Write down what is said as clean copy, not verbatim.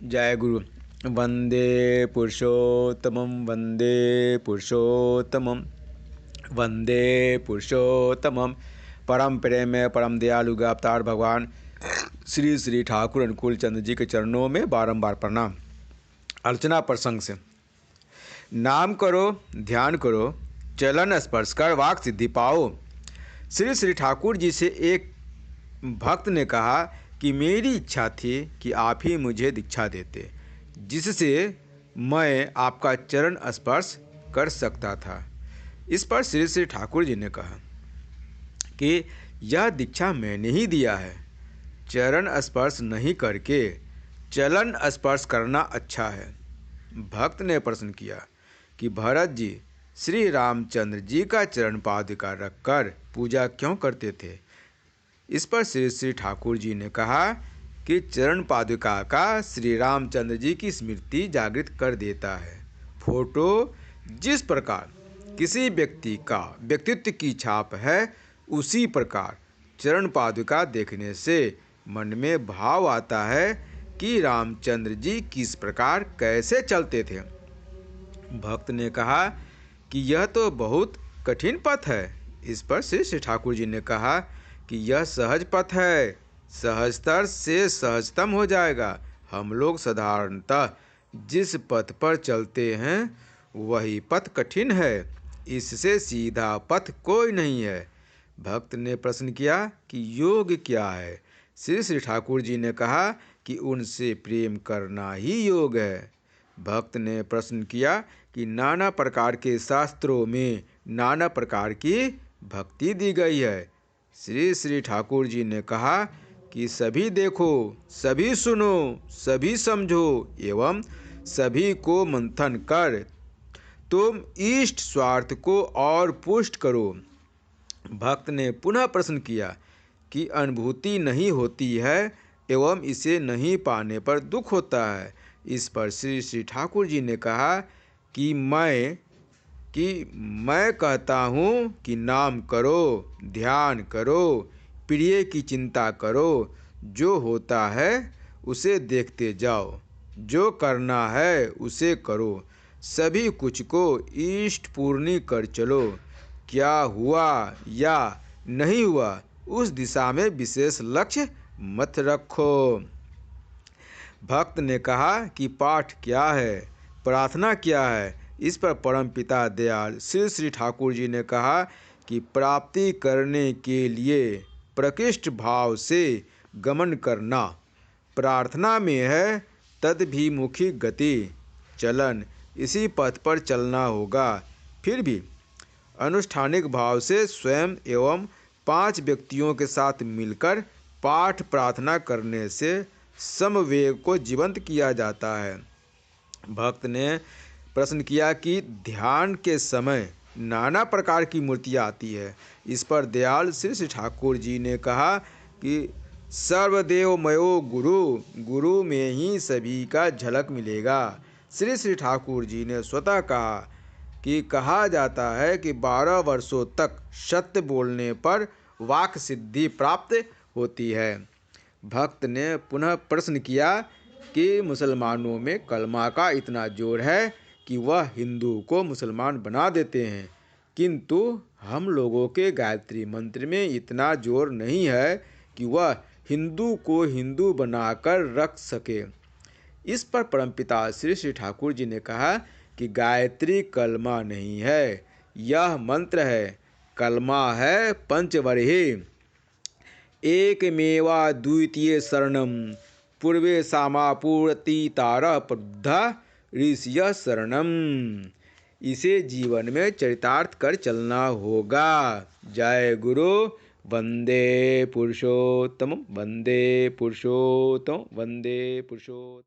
जय गुरु। वंदे पुरुषोत्तमं वंदे पुरुषोत्तमं वंदे पुरुषोत्तमं। परम प्रेम परम दयालु अवतार भगवान श्री श्री ठाकुर अनुकूल चंद्र जी के चरणों में बारंबार प्रणाम। अर्चना प्रसंग से नाम करो, ध्यान करो, चलन स्पर्श कर वाक सिद्धि पाओ। श्री श्री ठाकुर जी से एक भक्त ने कहा कि मेरी इच्छा थी कि आप ही मुझे दीक्षा देते, जिससे मैं आपका चरण स्पर्श कर सकता था। इस पर श्री श्री ठाकुर जी ने कहा कि यह दीक्षा मैंने ही दिया है। चरण स्पर्श नहीं करके चलन स्पर्श करना अच्छा है। भक्त ने प्रश्न किया कि भरत जी श्री रामचंद्र जी का चरण पादुका रखकर पूजा क्यों करते थे? इस पर श्री श्री ठाकुर जी ने कहा कि चरण पादुका का श्री रामचंद्र जी की स्मृति जागृत कर देता है। फोटो जिस प्रकार किसी व्यक्ति का व्यक्तित्व की छाप है, उसी प्रकार चरण पादुका देखने से मन में भाव आता है कि रामचंद्र जी किस प्रकार कैसे चलते थे। भक्त ने कहा कि यह तो बहुत कठिन पथ है। इस पर श्री श्री ठाकुर जी ने कहा कि यह सहज पथ है, सहजतर से सहजतम हो जाएगा। हम लोग साधारणतः जिस पथ पर चलते हैं वही पथ कठिन है, इससे सीधा पथ कोई नहीं है। भक्त ने प्रश्न किया कि योग क्या है? श्री श्री ठाकुर जी ने कहा कि उनसे प्रेम करना ही योग है। भक्त ने प्रश्न किया कि नाना प्रकार के शास्त्रों में नाना प्रकार की भक्ति दी गई है। श्री श्री ठाकुर जी ने कहा कि सभी देखो, सभी सुनो, सभी समझो एवं सभी को मंथन कर तुम इष्ट स्वार्थ को और पुष्ट करो। भक्त ने पुनः प्रश्न किया कि अनुभूति नहीं होती है एवं इसे नहीं पाने पर दुख होता है। इस पर श्री श्री ठाकुर जी ने कहा कि मैं कहता हूँ कि नाम करो, ध्यान करो, प्रिय की चिंता करो, जो होता है उसे देखते जाओ, जो करना है उसे करो, सभी कुछ को इष्ट पूर्णी कर चलो। क्या हुआ या नहीं हुआ उस दिशा में विशेष लक्ष्य मत रखो। भक्त ने कहा कि पाठ क्या है, प्रार्थना क्या है? इस पर परमपिता दयाल श्री श्री ठाकुर जी ने कहा कि प्राप्ति करने के लिए प्रकृष्ट भाव से गमन करना प्रार्थना में है, तदभिमुखी गति चलन, इसी पथ पर चलना होगा। फिर भी अनुष्ठानिक भाव से स्वयं एवं 5 व्यक्तियों के साथ मिलकर पाठ प्रार्थना करने से समवेग को जीवंत किया जाता है। भक्त ने प्रश्न किया कि ध्यान के समय नाना प्रकार की मूर्तियाँ आती है। इस पर दयाल श्री श्री ठाकुर जी ने कहा कि सर्वदेवमयो गुरु, गुरु में ही सभी का झलक मिलेगा। श्री श्री ठाकुर जी ने स्वतः कहा कि कहा जाता है कि 12 वर्षों तक सत्य बोलने पर वाक सिद्धि प्राप्त होती है। भक्त ने पुनः प्रश्न किया कि मुसलमानों में कलमा का इतना जोर है कि वह हिंदू को मुसलमान बना देते हैं, किंतु हम लोगों के गायत्री मंत्र में इतना जोर नहीं है कि वह हिंदू को हिंदू बनाकर रख सके। इस पर परमपिता श्री श्री ठाकुर जी ने कहा कि गायत्री कलमा नहीं है, यह मंत्र है। कलमा है पंचवरहे एकमेवा द्वितीय शरणम पूर्वे सामापूर्तितारः प्रबुद्धा ऋषियः शरणम। इसे जीवन में चरितार्थ कर चलना होगा। जय गुरु। वंदे पुरुषोत्तम वंदे पुरुषोत्तम वंदे पुरुषोत्तम।